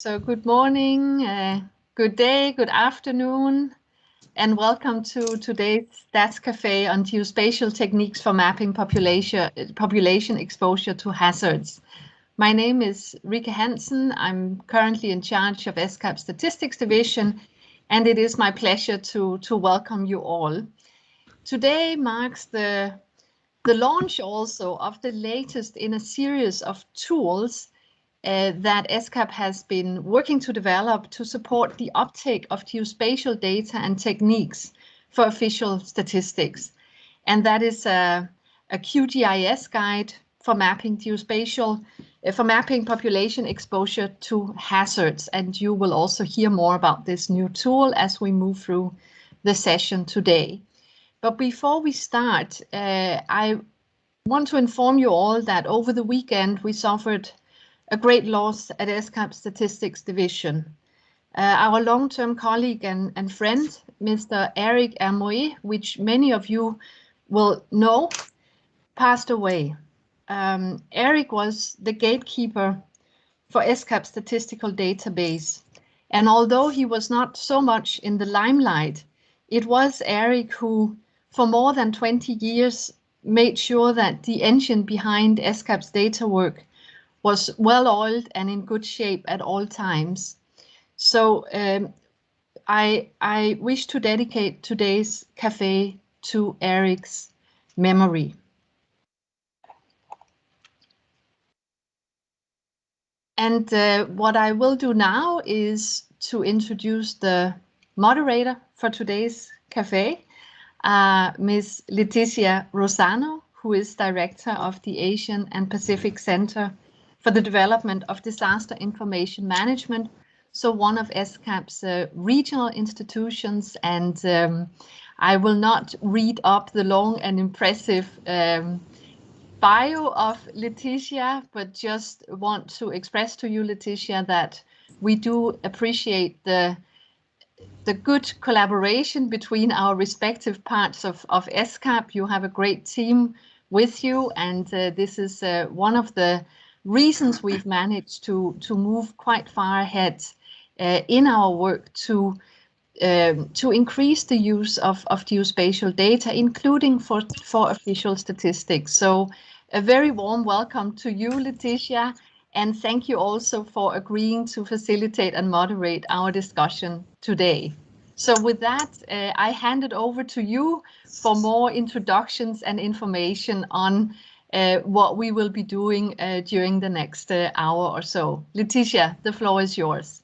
So good morning, good day, good afternoon, and welcome to today's Stats Café on geospatial techniques for mapping population exposure to hazards. My name is Rike Hansen. I'm currently in charge of ESCAP Statistics Division, and it is my pleasure to welcome you all. Today marks the launch also of the latest in a series of tools that ESCAP has been working to develop to support the uptake of geospatial data and techniques for official statistics. And that is a QGIS guide for mapping population exposure to hazards. And you will also hear more about this new tool as we move through the session today. But before we start, I want to inform you all that over the weekend we suffered a great loss at ESCAP Statistics Division. Our long-term colleague and friend, Mr. Eric Hermoy, which many of you will know, passed away. Eric was the gatekeeper for ESCAP statistical database. And although he was not so much in the limelight, it was Eric who, for more than 20 years, made sure that the engine behind ESCAP's data work was well-oiled and in good shape at all times. So I wish to dedicate today's cafe to Eric's memory. And what I will do now is to introduce the moderator for today's cafe, Ms. Leticia Rosano, who is Director of the Asian and Pacific Center for the Development of Disaster Information Management, so one of ESCAP's regional institutions. And I will not read up the long and impressive bio of Leticia, but just want to express to you, Leticia, that we do appreciate the good collaboration between our respective parts of ESCAP. You have a great team with you, and this is one of the reasons we've managed to move quite far ahead in our work to increase the use of geospatial data, including for official statistics. So a very warm welcome to you, Leticia, and thank you also for agreeing to facilitate and moderate our discussion today. So with that, I hand it over to you for more introductions and information on what we will be doing during the next hour or so. Leticia, the floor is yours.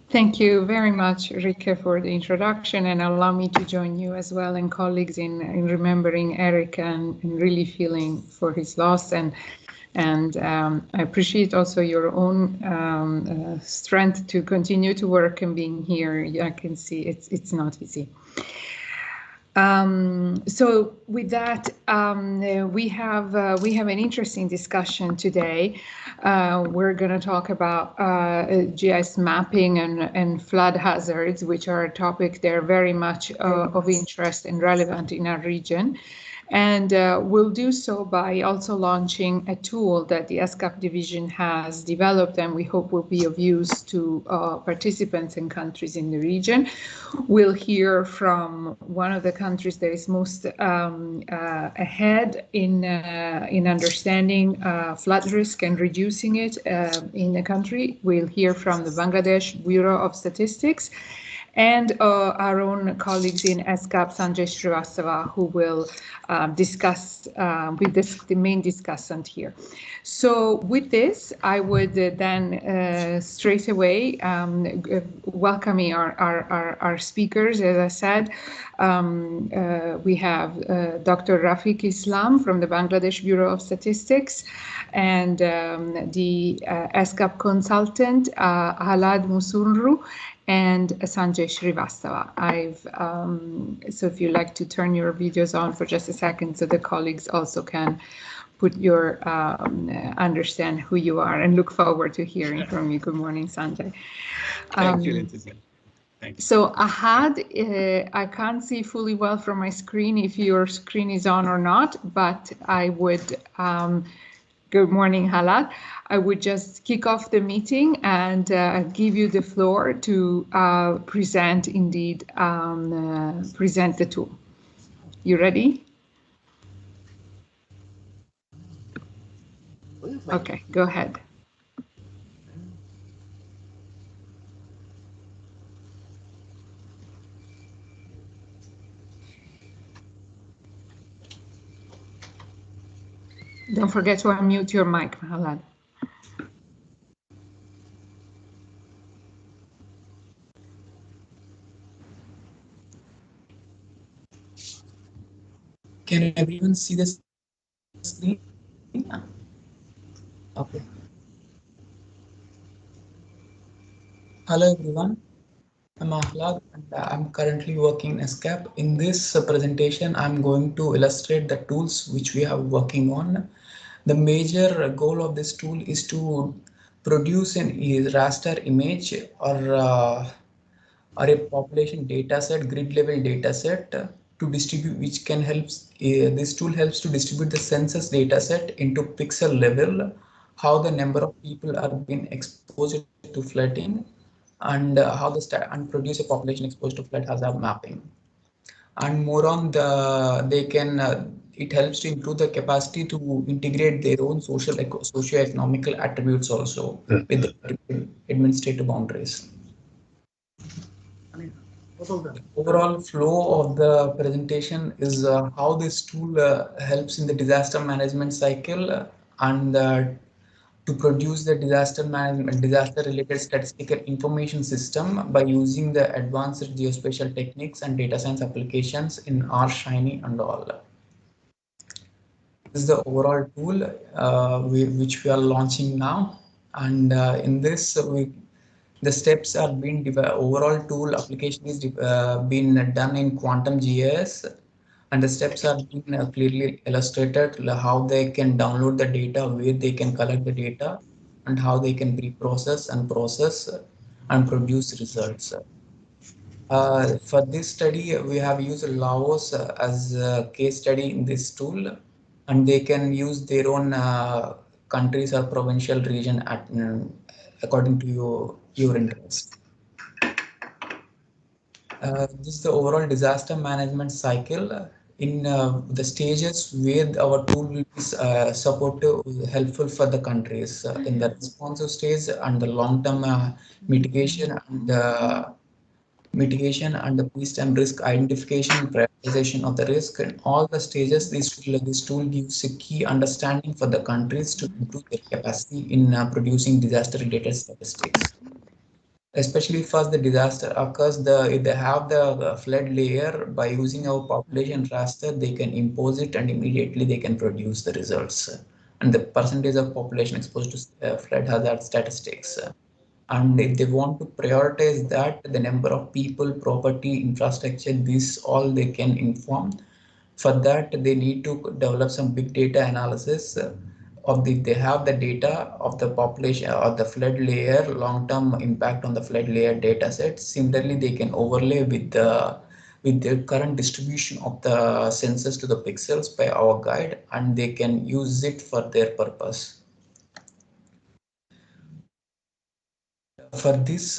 Thank you very much, Rike, for the introduction, and allow me to join you as well and colleagues in remembering Eric and really feeling for his loss. And I appreciate also your own strength to continue to work and being here. I can see it's not easy. So with that, we have an interesting discussion today. We're going to talk about GIS mapping and flood hazards, which are a topic that are very much of interest and relevant in our region. And we'll do so by also launching a tool that the ESCAP division has developed and we hope will be of use to participants and countries in the region. We'll hear from one of the countries that is most ahead in understanding flood risk and reducing it in the country. We'll hear from the Bangladesh Bureau of Statistics and our own colleagues in ESCAP, Sanjay Srivastava, who will discuss with the main discussant here. So with this, I would then straight away welcoming our speakers. As I said, we have Dr. Rafiq Islam from the Bangladesh Bureau of Statistics and the ESCAP consultant, Halad Musunru, and Sanjay Srivastava. So if you'd like to turn your videos on for just a second so the colleagues also can put your understand who you are and look forward to hearing from you. Good morning, Sanjay. Thank you, Leticia. Thank you. So Ahad, I can't see fully well from my screen if your screen is on or not, but I would Good morning, Halat. I would just kick off the meeting and give you the floor to present the tool. You ready? Okay, go ahead. Don't forget to unmute your mic, Halat. Can everyone see the screen? Okay. Hello everyone, I'm Ahlad and I'm currently working in ESCAP. In this presentation, I'm going to illustrate the tools which we are working on. The major goal of this tool is to produce an raster image or a population data set, grid level data set to distribute, which can help, this tool helps to distribute the census data set into pixel level, how the number of people are being exposed to flooding, and how and produce a population exposed to flood hazard mapping. And more on they can, it helps to improve the capacity to integrate their own socio-economical attributes also with the administrative boundaries. The overall flow of the presentation is how this tool helps in the disaster management cycle and to produce the disaster related statistical information system by using the advanced geospatial techniques and data science applications in R, Shiny and all. This is the overall tool which we are launching now, and in this the steps are being overall tool application is been done in Quantum GIS, and the steps are being clearly illustrated how they can download the data, where they can collect the data, and how they can pre-process and process and produce results. For this study, we have used Laos as a case study in this tool, and they can use their own countries or provincial region according to your interest. This is the overall disaster management cycle in the stages where our tool will be supportive, helpful for the countries in the responsive stage and the long-term mitigation and the peacetime risk identification, prioritization of the risk, and all the stages. This tool gives a key understanding for the countries to improve their capacity in producing disaster-related statistics. Especially first the disaster occurs, if they have the flood layer, by using our population raster, they can impose it and immediately they can produce the results and the percentage of population exposed to flood hazard statistics. And if they want to prioritize that, the number of people, property, infrastructure, this all they can inform. For that, they need to develop some big data analysis of they have the data of the population or the flood layer, long-term impact on the flood layer data set. Similarly, they can overlay with the current distribution of the census to the pixels by our guide, and they can use it for their purpose. For this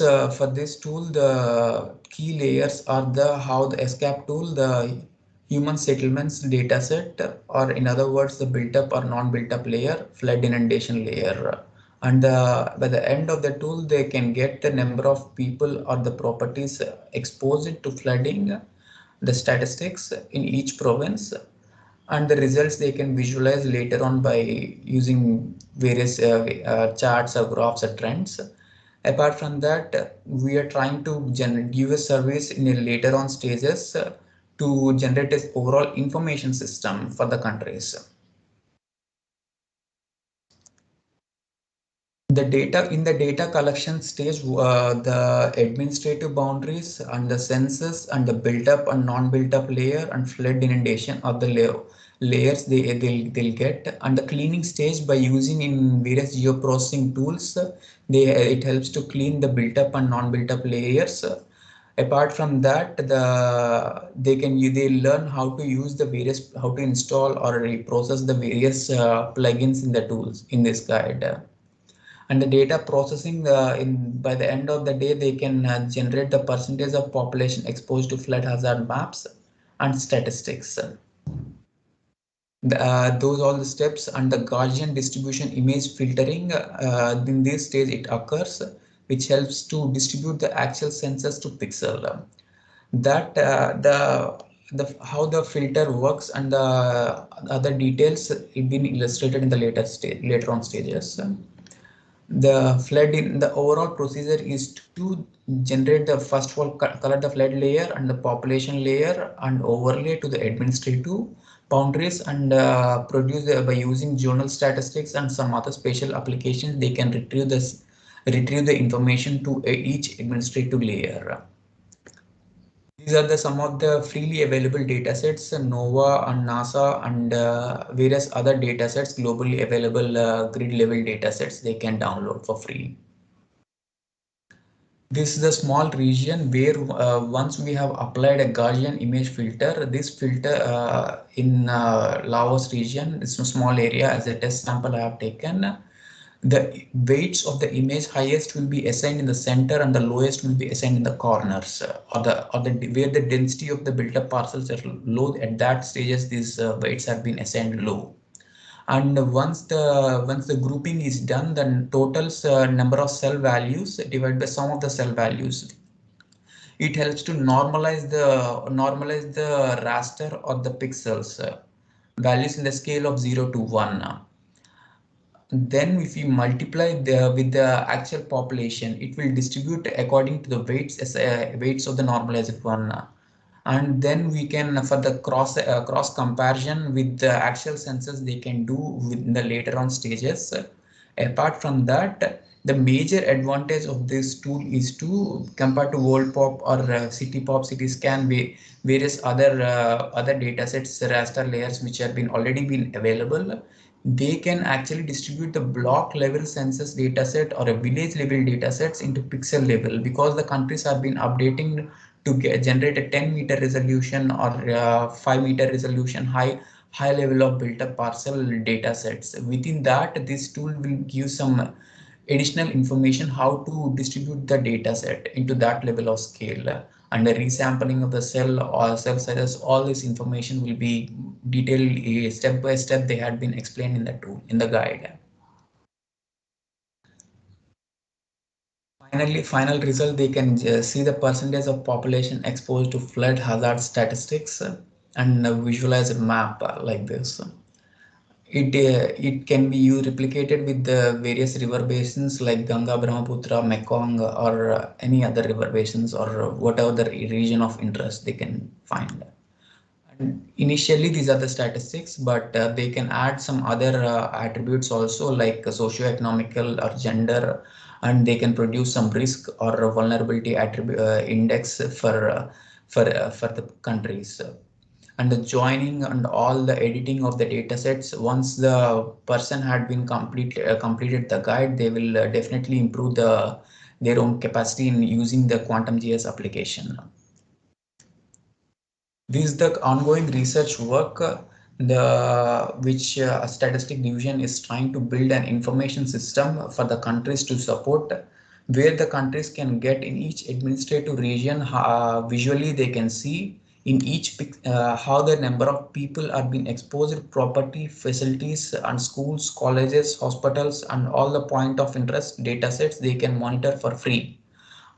tool, the key layers are how the ESCAP tool, the human settlements data set, or in other words, the built up or non-built up layer, flood inundation layer. And by the end of the tool, they can get the number of people or the properties exposed to flooding, the statistics in each province, and the results they can visualize later on by using various charts or graphs or trends. Apart from that, we are trying to give a service in a later on stages to generate an overall information system for the countries. The data in the data collection stage, the administrative boundaries and the census and the built up and non-built up layer and flood inundation of the layers they'll get, and the cleaning stage by using in various geoprocessing tools, it helps to clean the built up and non-built up layers. Apart from that, they learn how to use how to install or process the various plugins in the tools in this guide. And the data processing by the end of the day, they can generate the percentage of population exposed to flood hazard maps and statistics. Those all the steps, and the Gaussian distribution image filtering, in this stage it occurs, which helps to distribute the actual census to pixel. That how the filter works and the other details have been illustrated in the later on stages. The overall procedure is to generate the first of all color the flood layer and the population layer and overlay to the administrative boundaries, and produce by using journal statistics and some other special applications, they can retrieve the information to each administrative layer. These are some of the freely available datasets, NOVA and NASA, and various other datasets, globally available grid level datasets they can download for free. This is a small region where once we have applied a Gaussian image filter, this filter in Laos region, it's a small area as a test sample I have taken. The weights of the image highest will be assigned in the center and the lowest will be assigned in the corners, or where the density of the built-up parcels are low. At that stages, these weights have been assigned low. And once the grouping is done, then total number of cell values divided by sum of the cell values. It helps to normalize the raster or the pixels values in the scale of 0 to 1. Then if we multiply with the actual population, it will distribute according to the weights of the normalized one. And then we can, for the cross comparison with the actual census, they can do in the later on stages. Apart from that, the major advantage of this tool is to compare to WorldPop or CityPop, CityScan, various other data sets, raster layers which have already been available. They can actually distribute the block level census dataset or a village level datasets into pixel level, because the countries have been updating to generate a 10-meter resolution or 5-meter resolution high level of built up parcel datasets. Within that, this tool will give some additional information how to distribute the dataset into that level of scale, and the resampling of the cell or cell sizes. All this information will be detailed step by step. They had been explained in the tool, in the guide. Finally, final result, they can see the percentage of population exposed to flood hazard statistics and visualize a map like this. It can be replicated with the various river basins like Ganga, Brahmaputra, Mekong, or any other river basins, or whatever the region of interest they can find. And initially, these are the statistics, but they can add some other attributes also, like socio-economical or gender, and they can produce some risk or vulnerability index for the countries. And the joining and all the editing of the data sets, once the person had been completed the guide, they will definitely improve their own capacity in using the Quantum GIS application. This is the ongoing research work which statistic division is trying to build an information system for the countries to support, where the countries can get in each administrative region, visually they can see in each how the number of people are being exposed to property, facilities, and schools, colleges, hospitals, and all the point of interest data sets they can monitor for free.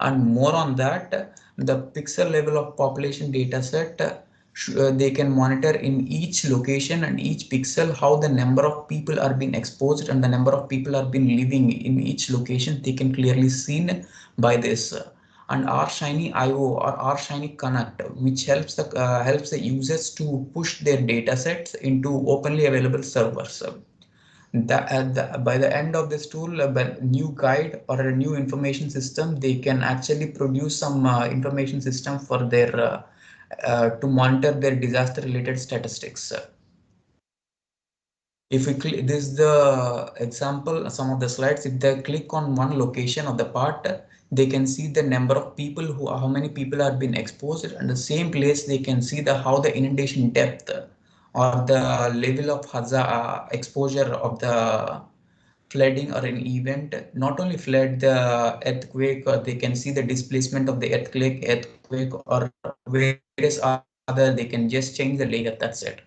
And more on that, the pixel level of population data set, they can monitor in each location and each pixel how the number of people are being exposed and the number of people are being living in each location. They can clearly seen by this. And our Shiny IO or our Shiny Connect, which helps the users to push their data sets into openly available servers. By the end of this tool, a new guide or a new information system, they can actually produce some information system for their to monitor their disaster related statistics. If we click, this is the example, some of the slides. If they click on one location of the part, they can see the number of people how many people are being exposed, and the same place they can see how the inundation depth or the level of hazard exposure of the flooding or an event, not only flood, the earthquake, or they can see the displacement of the earthquake or various other, they can just change the layer, that's it.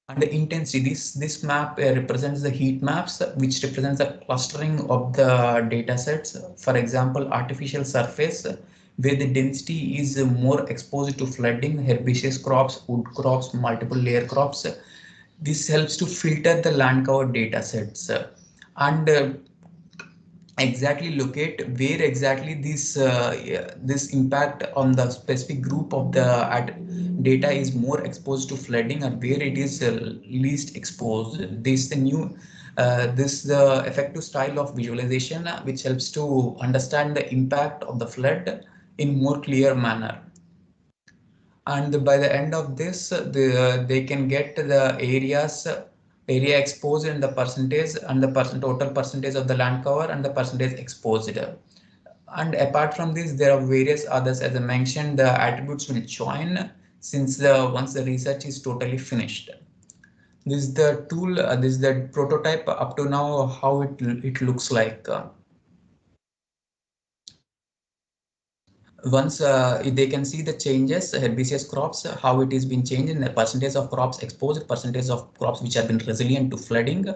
And the intensity, this map represents the heat maps, which represents the clustering of the data sets. For example, artificial surface, where the density is more exposed to flooding, herbaceous crops, wood crops, multiple layer crops. This helps to filter the land cover data sets and exactly locate where exactly this impact on the specific group of the data is more exposed to flooding, and where it is least exposed. This the new this the effective style of visualization which helps to understand the impact of the flood in more clear manner. And by the end of this, they can get the area exposed in the percentage, and the total percentage of the land cover and the percentage exposed. And apart from this, there are various others. As I mentioned, the attributes will join since once the research is totally finished. This is the tool, this is the prototype up to now, how it looks like. Once they can see the changes, herbaceous crops, how it is been changed in the percentage of crops exposed, percentage of crops which have been resilient to flooding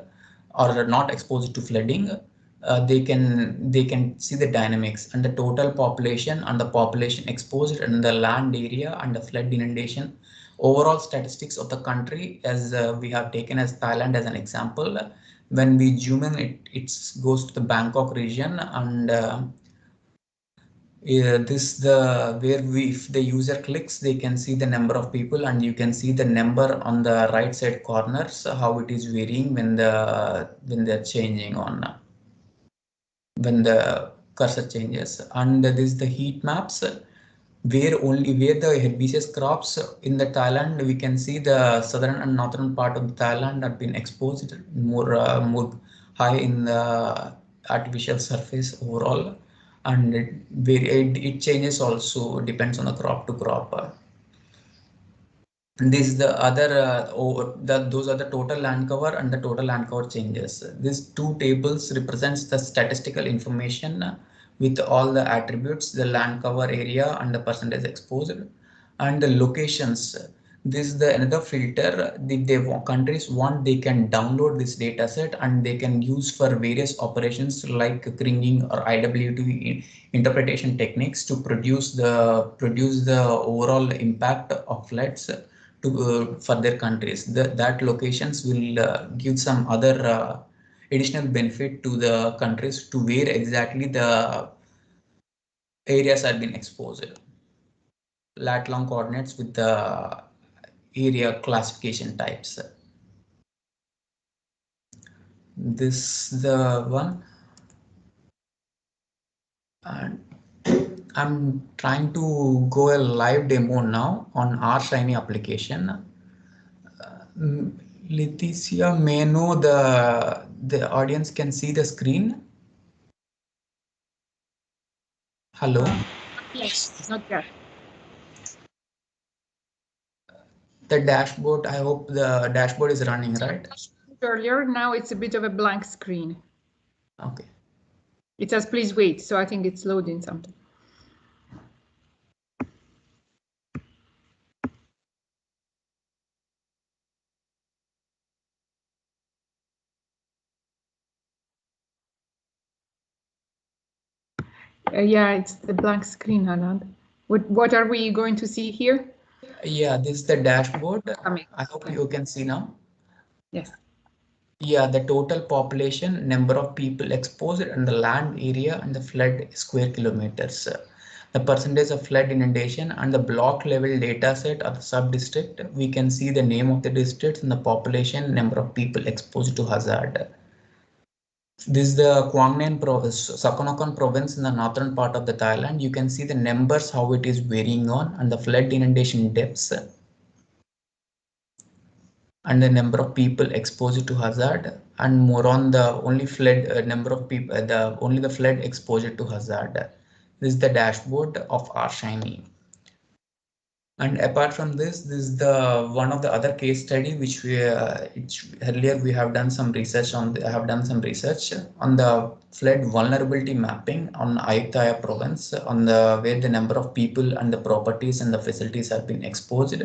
or not exposed to flooding. They can see the dynamics and the total population and the population exposed and the land area and the flood inundation. Overall statistics of the country, as we have taken as Thailand as an example. When we zoom in, it goes to the Bangkok region, and yeah, this the where we if the user clicks, they can see the number of people, and you can see the number on the right side corners how it is varying when they're changing on when the cursor changes. And this is the heat maps where the herbaceous crops in the Thailand, we can see the southern and northern part of the Thailand have been exposed more high in the artificial surface overall, and it changes also depends on the crop to crop. This is the other those are the total land cover and the total land cover changes. These two tables represents the statistical information with all the attributes, the land cover area and the percentage exposed, and the locations. This is the another filter. If they countries want, they can download this data set and they can use for various operations like Kringing or IWT interpretation techniques to produce the overall impact of floods to for their countries. That locations will give some other additional benefit to the countries to where exactly the areas have been exposed. Lat long coordinates with the area classification types. This the one, and I'm trying to go a live demo now on our Shiny application. Leticia, may I know the audience can see the screen? Hello? Yes, not yet. The dashboard, I hope the dashboard is running, right? Earlier, now it's a bit of a blank screen. Okay. It says please wait, so I think it's loading something. Yeah, it's the blank screen, Anand. What are we going to see here? Yeah, this is the dashboard. I hope you can see now. Yes. Yeah, the total population, number of people exposed, and the land area and the flood square kilometers. The percentage of flood inundation and the block level data set of the sub-district. We can see the name of the districts and the population, number of people exposed to hazard. This is the Quang Ninh province, Sakonakan province in the northern part of the Thailand. You can see the numbers, how it is varying on, and the flood inundation depths. and the number of people exposed to hazard, and more on the only flood number of people, only the flood exposure to hazard. This is the dashboard of our Shiny. And apart from this, this is the one of the other case study which we earlier we have done some research on. I have done some research on the flood vulnerability mapping on Ayutthaya province, on the where the number of people and the properties and the facilities have been exposed.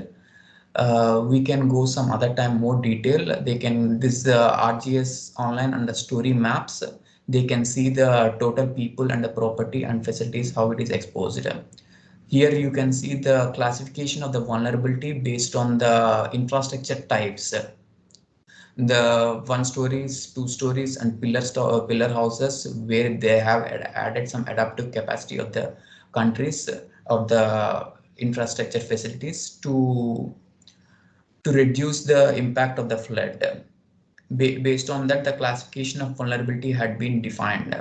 We can go some other time more detail. They can this RGS online and the story maps. They can see the total people and the property and facilities how it is exposed. Here you can see the classification of the vulnerability based on the infrastructure types. The 1 stories, 2 stories, and pillar houses where they have added some adaptive capacity of the countries of the infrastructure facilities to reduce the impact of the flood. Based on that, the classification of vulnerability had been defined.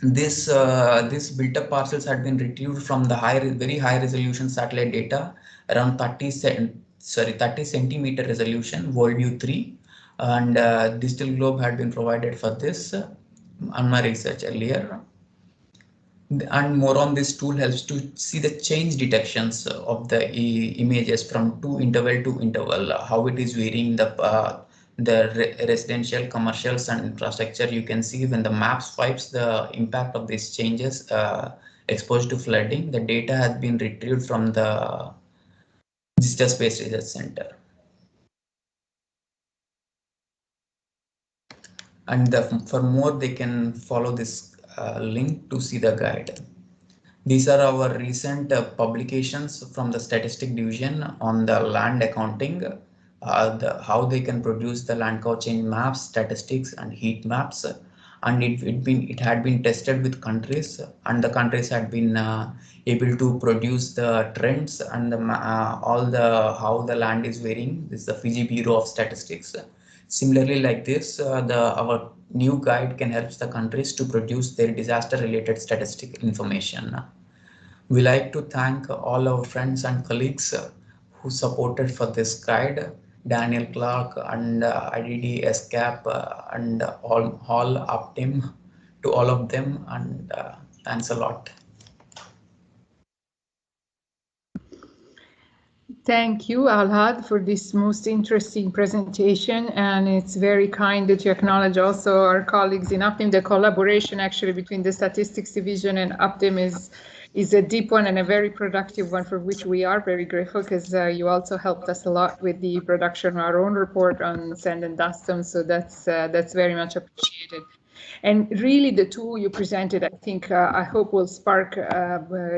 This built up parcels had been retrieved from the very high resolution satellite data around 30 centimeter resolution worldview 3, and digital globe had been provided for this on my research earlier. And more on, this tool helps to see the change detections of the images from interval to interval, how it is varying the residential, commercials, and infrastructure. You can see when the map swipes the impact of these changes exposed to flooding. The data has been retrieved from the Digital Space Research Center. And for more, they can follow this link to see the guide. These are our recent publications from the statistic division on the land accounting, how they can produce the land cover change maps, statistics, and heat maps. And it had been tested with countries, and the countries had been able to produce the trends and how the land is varying. This is the Fiji Bureau of Statistics. Similarly, like this, our new guide can help the countries to produce their disaster-related statistic information. We like to thank all our friends and colleagues who supported for this guide, Daniel Clark and IDD, ESCAP, and all up team, to all of them, and thanks a lot. Thank you, Alhad, for this most interesting presentation, and it's very kind that you acknowledge also our colleagues in UPTIM. The collaboration actually between the Statistics Division and UPTIM is a deep one and a very productive one, for which we are very grateful, because you also helped us a lot with the production of our own report on sand and dust storms, so that's very much appreciated. And really, the tool you presented, I think, I hope will spark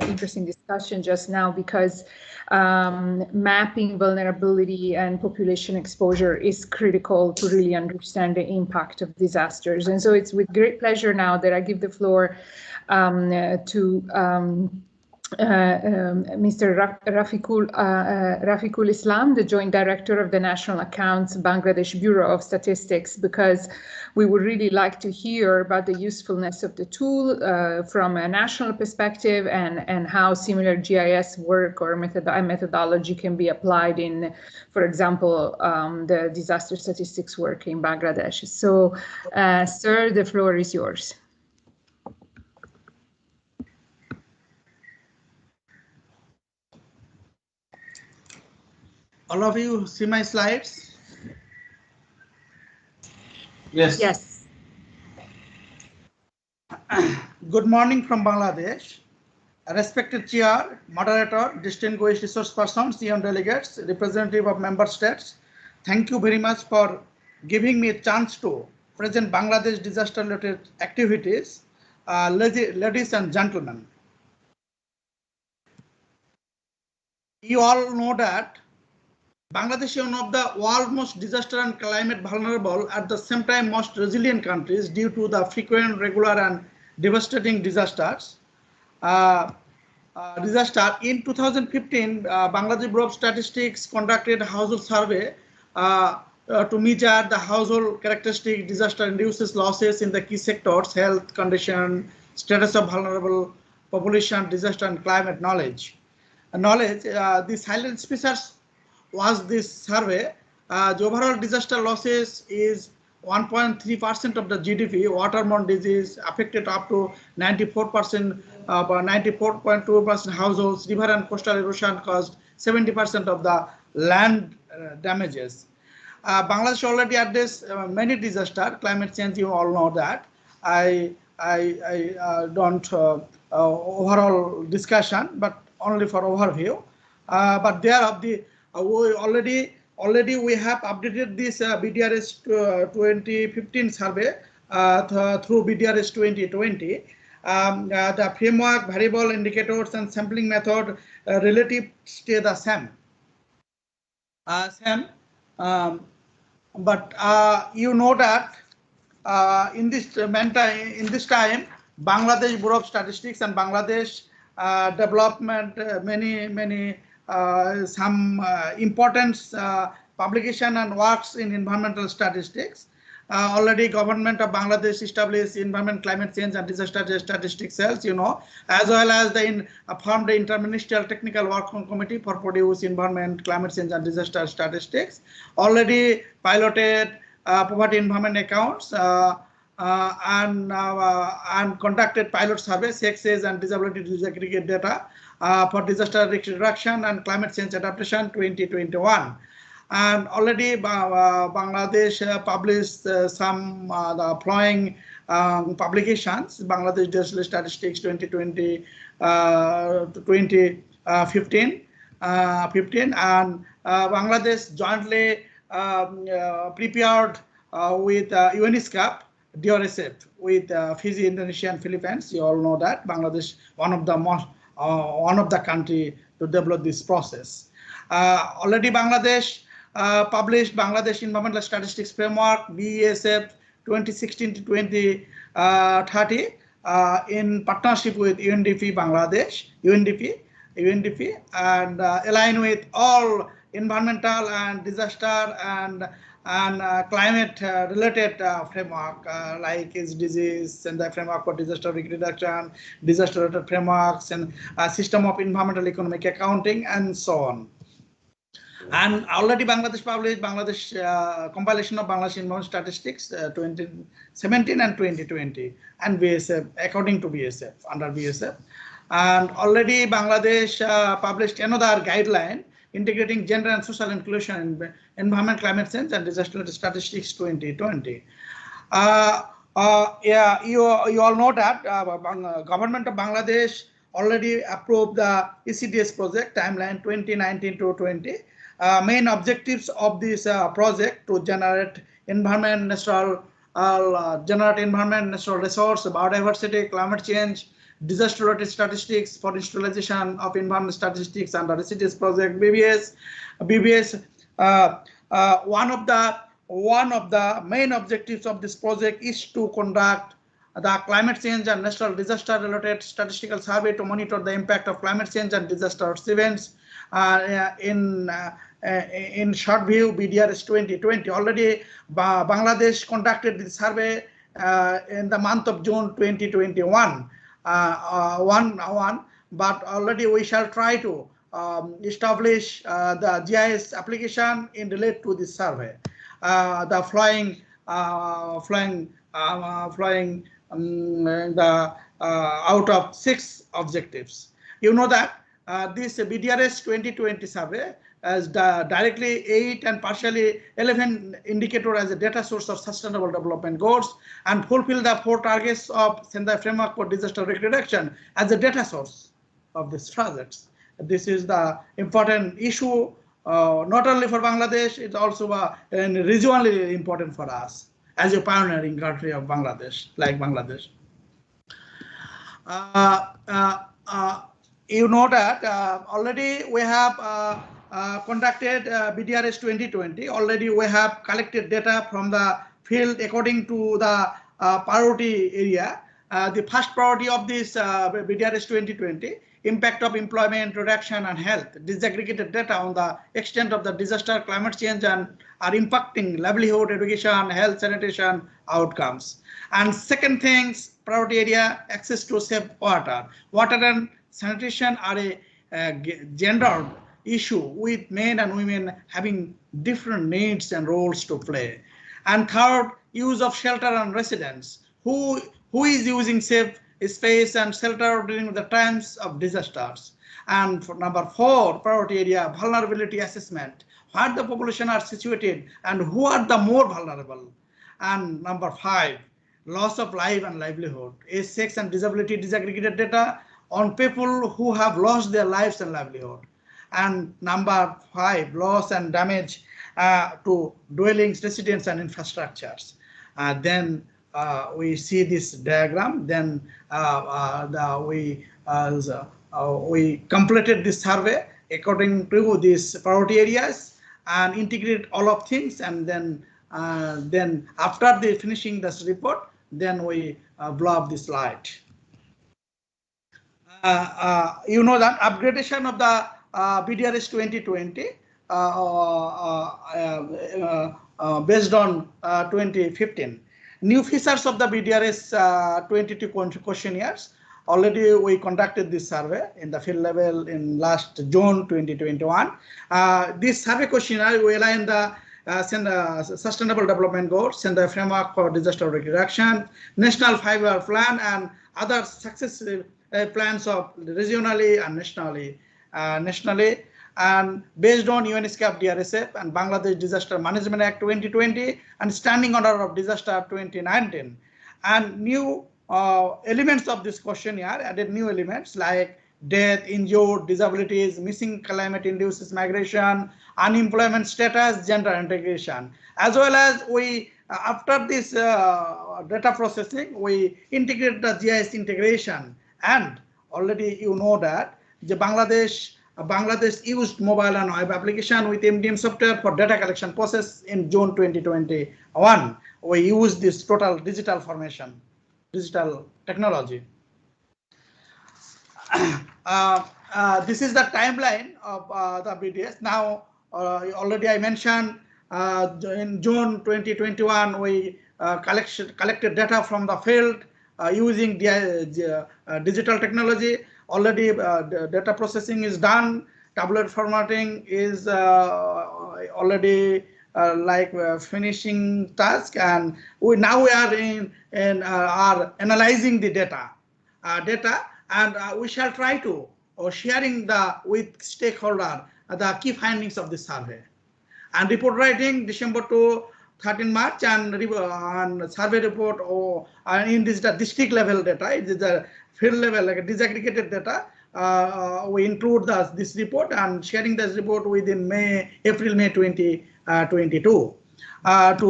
interesting discussion just now, because mapping vulnerability and population exposure is critical to really understand the impact of disasters. And so it's with great pleasure now that I give the floor to Mr. Rafiqul Islam, the Joint Director of the National Accounts Bangladesh Bureau of Statistics, because we would really like to hear about the usefulness of the tool from a national perspective, and how similar GIS work or methodology can be applied in, for example, the disaster statistics work in Bangladesh. So, sir, the floor is yours. All of you see my slides? Yes. Yes. Good morning from Bangladesh. Respected Chair, Moderator, distinguished resource persons, young delegates, representative of member states, thank you very much for giving me a chance to present Bangladesh disaster-related activities. Ladies and gentlemen, you all know that Bangladesh is one of the world's most disaster and climate vulnerable, at the same time most resilient countries due to the frequent, regular, and devastating disasters. In 2015, Bangladesh Bureau of Statistics conducted a household survey to measure the household characteristic disaster-induced losses in the key sectors: health condition, status of vulnerable population, disaster, and climate knowledge. The silent speakers was this survey. The overall disaster losses is 1.3% of the GDP. Waterborne disease affected up to 94%, 94.2% households. River and coastal erosion caused 70% of the land damages. Bangladesh already addressed many disasters. Climate change, you all know that. I don't overall discussion, but only for overview. But there of the we already we have updated this BDRS 2015 survey through BDRS 2020. The framework, variable indicators, and sampling method relative stay the same. But you know that in this time, Bangladesh Bureau of Statistics and Bangladesh development many some important publication and works in environmental statistics. Already government of Bangladesh established environment, climate change and disaster statistics cells, you know, as well as formed the interministerial technical working committee for produce environment, climate change and disaster statistics. Already piloted poverty environment accounts and conducted pilot surveys, sexes and disability disaggregate data for disaster risk reduction and climate change adaptation 2021. And already Bangladesh published some the following publications: Bangladesh Disaster Statistics 2020 2015 and Bangladesh jointly prepared with ESCAP DRSF with Fiji, Indonesia, and Philippines. You all know that Bangladesh one of the country to develop this process. Already Bangladesh published Bangladesh Environmental Statistics Framework BESF 2016 to 2030 in partnership with UNDP Bangladesh, UNDP, and align with all environmental and disaster and climate related framework like SDGs, Sendai framework for disaster risk reduction, disaster related frameworks, and system of environmental economic accounting, and so on. And already Bangladesh published Bangladesh compilation of Bangladesh environmental statistics 2017 and 2020, and BSF according to BSF under BSF. And already Bangladesh published another guideline integrating gender and social inclusion in environment, climate change, and disaster statistics 2020. Yeah, you all know that government of Bangladesh already approved the ECDS project timeline 2019 to 20. Main objectives of this project to generate environment, natural resource, biodiversity, climate change, disaster-related statistics for installation of environment statistics under the ECDS project BBS. One of the main objectives of this project is to conduct the climate change and natural disaster-related statistical survey to monitor the impact of climate change and disaster events in short view BDRS 2020. Already Bangladesh conducted the survey in the month of June 2021. But already we shall try to establish the GIS application in relate to this survey. The flying out of 6 objectives. You know that this BDRS 2020 survey as directly 8 and partially 11 indicator as a data source of sustainable development goals and fulfill the 4 targets of Sendai framework for disaster risk reduction as a data source of these projects. This is the important issue not only for Bangladesh, it's also regionally important for us as a pioneering country of Bangladesh, like Bangladesh. You know that already we have conducted BDRS 2020. Already we have collected data from the field according to the priority area. The first priority of this BDRS 2020, impact of employment, reduction, and health, disaggregated data on the extent of the disaster, climate change, and are impacting livelihood, education, health, sanitation outcomes. And second things, priority area, access to safe water. Water and sanitation are a gendered issue with men and women having different needs and roles to play. And third, use of shelter and residence. Who is using safe space and shelter during the times of disasters? And for number 4, priority area vulnerability assessment. Where the population are situated and who are the more vulnerable? And number 5, loss of life and livelihood. Age, sex, and disability disaggregated data on people who have lost their lives and livelihood. And number 5, loss and damage to dwellings, residents, and infrastructures. Then we see this diagram. Then we completed this survey according to these priority areas and integrate all of things. And then after the finishing this report, then we blow up this slide. You know that upgradation of the BDRS 2020 based on 2015. New features of the BDRS 22 questionnaires. Already we conducted this survey in the field level in last June 2021. This survey questionnaire will align the Sustainable Development Goals, Sendai Framework for Disaster Reduction, National 5-Year Plan, and other successive plans of regionally and nationally. And based on ESCAP DRSF and Bangladesh Disaster Management Act 2020 and Standing Order of Disaster 2019, and new elements of this questionnaire added new elements like death, injured, disabilities, missing climate-induced migration, unemployment status, gender integration, as well as we after this data processing we integrate the GIS integration. And already you know that the Bangladesh used mobile and web application with MDM software for data collection process in June 2021. We use this total digital formation, digital technology. This is the timeline of the BDS. Now, already I mentioned in June 2021, we collected data from the field using digital technology. Already data processing is done. Tabular formatting is already finishing task, and now we are are analyzing the data, and we shall try to sharing with stakeholder the key findings of the survey. And report writing December to 13 March and survey report in this district level data. It is the field level like a disaggregated data. We include this report and sharing this report within April, May 2022. But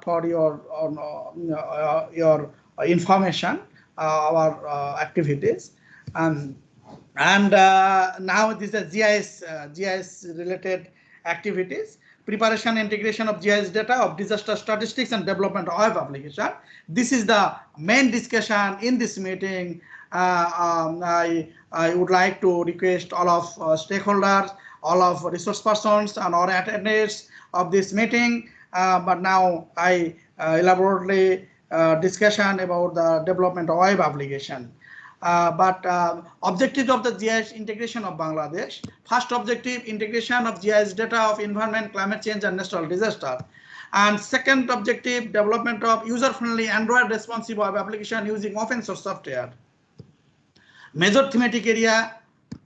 for your information, our activities, and now this is GIS related activities. Preparation integration of GIS data of disaster statistics and development web application. This is the main discussion in this meeting. I would like to request all of stakeholders, all of resource persons, and all attendees of this meeting. But now I elaborately discussion about the development of web application. Objective of the GIS integration of Bangladesh. First objective, integration of GIS data of environment, climate change, and natural disaster. And second objective, development of user-friendly Android responsive web application using open source software. Major thematic area,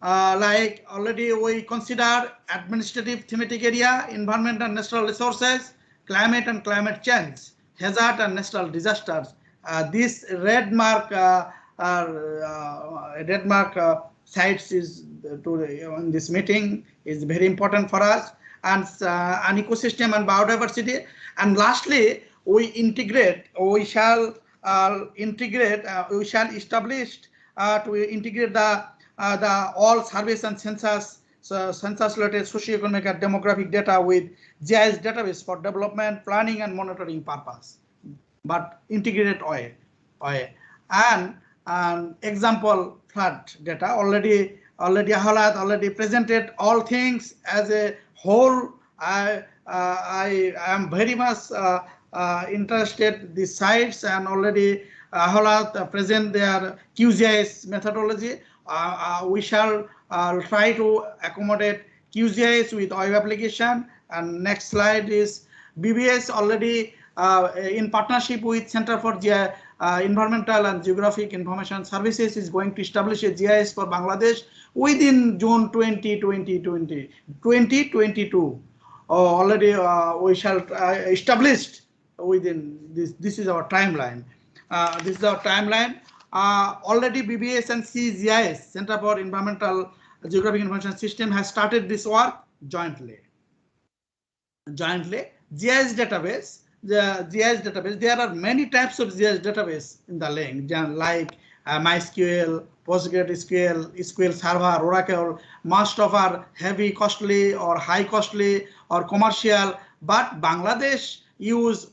like already we consider administrative thematic area, environment and natural resources, climate and climate change, hazard and natural disasters. This red mark sites is in this meeting is very important for us, and an ecosystem and biodiversity. And lastly, we shall establish to integrate the all surveys and census related socioeconomic and demographic data with GIS database for development, planning, and monitoring purpose, but integrated way. And example flood data already Ahalat already presented all things as a whole. I am very much interested these sites, and already Ahalat present their QGIS methodology. We shall I'll try to accommodate QGIS with web application. And next slide is BBS already in partnership with Center for Environmental and Geographic Information Services is going to establish a GIS for Bangladesh within June 2022. Already we shall established within this. This is our timeline. Already BBS and CGIS, Center for Environmental Geographic Information System, has started this work jointly. GIS database. The GIS database. There are many types of GIS database in the link, like MySQL, PostgreSQL, SQL Server, Oracle. Most of are heavy, costly, or high costly, or commercial. But Bangladesh use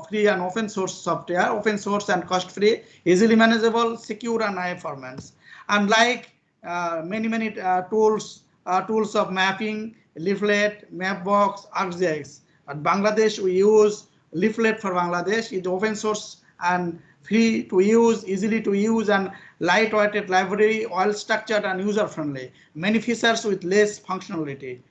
free and open source software, open source and cost free, easily manageable, secure, and high performance. And like many tools of mapping, Leaflet, Mapbox, ArcGIS. At Bangladesh, we use Leaflet for Bangladesh. It's open source and free to use, easily to use, and lightweighted library, well structured and user friendly. Many features with less functionality.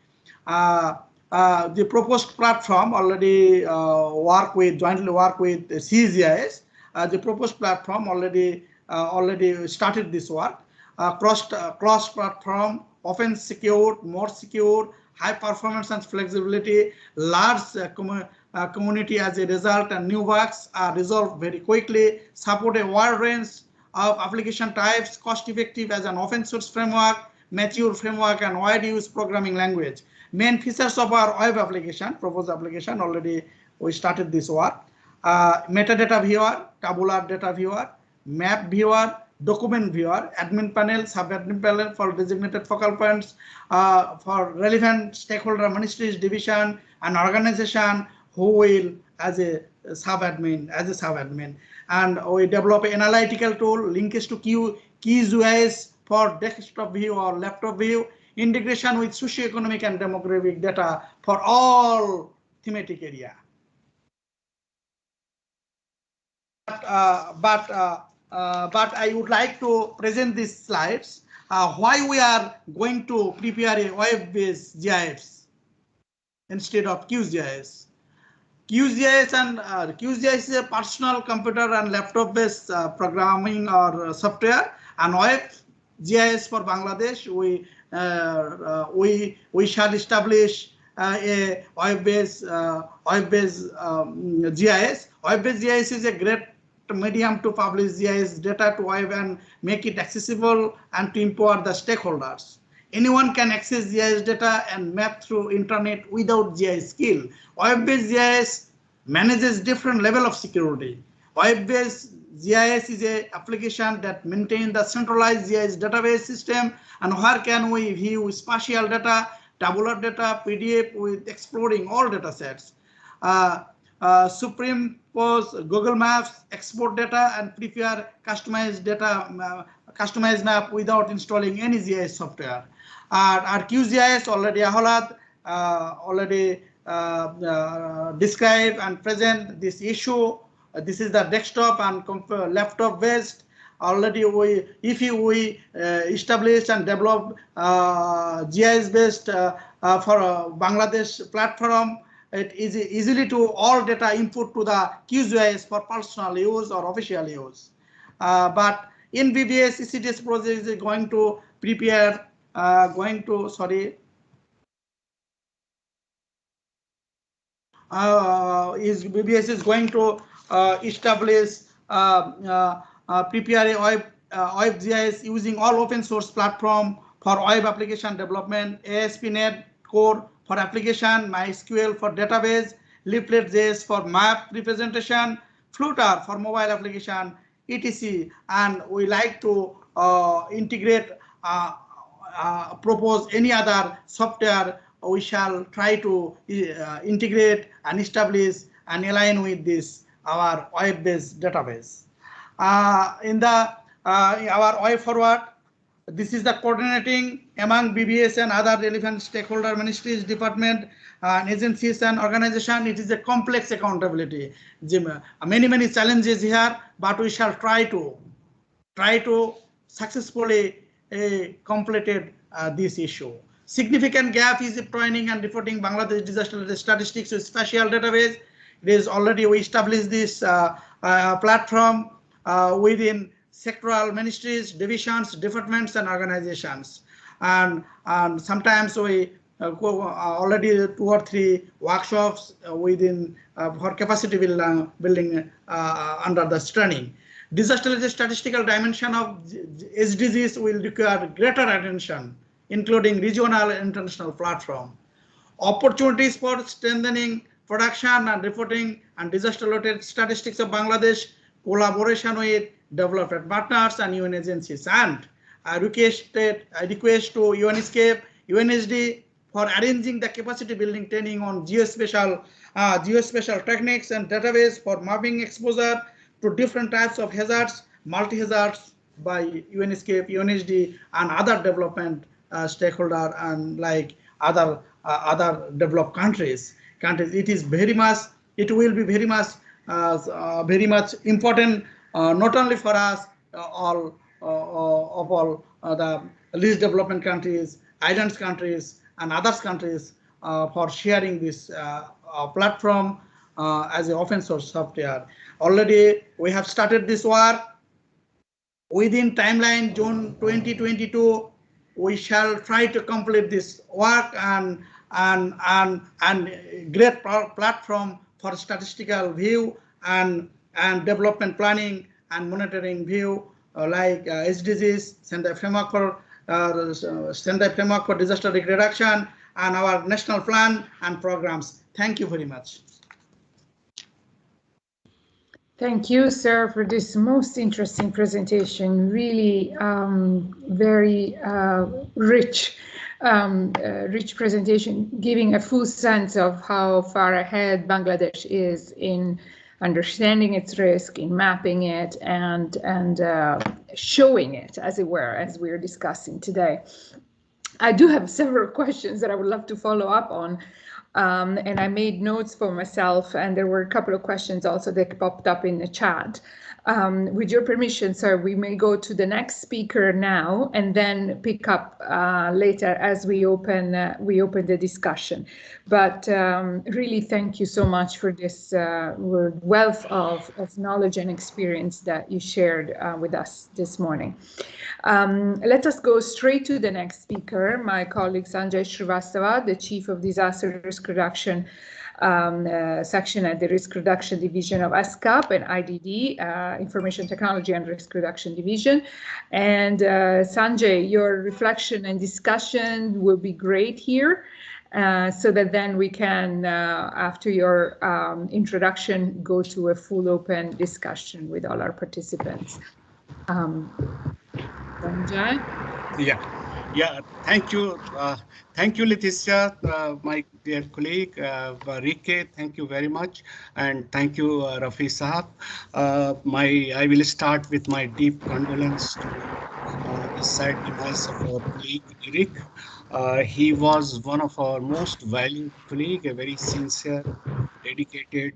The proposed platform already jointly work with QGIS. The proposed platform already started this work. Cross platform, often secure, more secure, high performance and flexibility, large community as a result, and new bugs are resolved very quickly, support a wide range of application types, cost effective as an open source framework, mature framework, and wide use programming language. Main features of our web application, proposed application, already we started this work. Metadata viewer, tabular data viewer, map viewer, document viewer, admin panel, sub-admin panel for designated focal points, for relevant stakeholder ministries, division, and organization who will as a sub-admin, and we develop an analytical tool, linkage to QGIS for desktop view or laptop view, integration with socioeconomic and demographic data for all thematic area. But I would like to present these slides. Why we are going to prepare a web-based GIS instead of QGIS. QGIS is a personal computer and laptop-based programming or software, and web GIS for Bangladesh. We shall establish a web-based GIS. Web-based GIS is a great medium to publish GIS data to web and make it accessible and to empower the stakeholders. Anyone can access GIS data and map through internet without GIS skill. Web-based GIS manages different level of security. Web-based GIS is an application that maintains the centralized GIS database system, and where can we view spatial data, tabular data, PDF with exploring all data sets. Superimpose Google Maps, export data, and prepare customized customized map without installing any GIS software. Our QGIS already Ahlad describe and present this issue. This is the desktop and laptop based. Already we established and developed GIS based for Bangladesh platform. It is easily to all data input to the QGIS for personal use or official use. But in BBS, ECTS project is going to prepare, BBS is going to establish, prepare a web GIS using all open source platform for web application development, ASP.NET Core for application, MySQL for database, Leaflet.js for map representation, Flutter for mobile application, etc. And we like to integrate, propose any other software. We shall try to integrate and establish and align with this our web-based database. In the our way forward, this is the coordinating among BBS and other relevant stakeholder ministries, department, agencies, and organization. It is a complex accountability. Many challenges here, but we shall try to successfully completed this issue. Significant gap is training and reporting Bangladesh disaster statistics with spatial database. It is already we established this platform within sectoral ministries, divisions, departments, and organizations. And sometimes we already 2 or 3 workshops within for capacity building under the training. Disaster statistical dimension of SDGs will require greater attention, including regional and international platform. Opportunities for strengthening production and reporting and disaster-related statistics of Bangladesh, collaboration with development partners and UN agencies. And I request to ESCAP, UNSD for arranging the capacity building training on geospatial techniques and database for mapping exposure to different types of hazards, multi-hazards by UNSCAP, UNSD, and other development stakeholder and like other developed countries. It is very much. It will be very much important not only for us, all the least development countries, islands countries, and others countries for sharing this platform as an open source software. Already we have started this work. Within timeline June 2022, we shall try to complete this work and great platform for statistical view and development planning and monitoring view like SDGs, Sendai Framework for Disaster Risk Reduction, and our national plan and programs. Thank you very much. Thank you, sir, for this most interesting presentation. Really very rich presentation, giving a full sense of how far ahead Bangladesh is in understanding its risk, in mapping it, and showing it, as it were, as we're discussing today. I do have several questions that I would love to follow up on. And I made notes for myself, and there were a couple of questions also that popped up in the chat. With your permission, sir, we may go to the next speaker now and then pick up later as we open the discussion. But really, thank you so much for this wealth of knowledge and experience that you shared with us this morning. Let us go straight to the next speaker, my colleague Sanjay Srivastava, the Chief of Disaster Risk Reduction section at the Risk Reduction Division of ESCAP and IDD, Information Technology and Risk Reduction Division. And Sanjay, your reflection and discussion will be great here, so that then we can, after your introduction, go to a full open discussion with all our participants. Sanjay? Yeah, thank you, Leticia, my dear colleague, Rike, thank you very much, and thank you, Rafi Sahab. I will start with my deep condolence to the sad demise of our colleague Eric. He was one of our most valued colleagues, a very sincere, dedicated,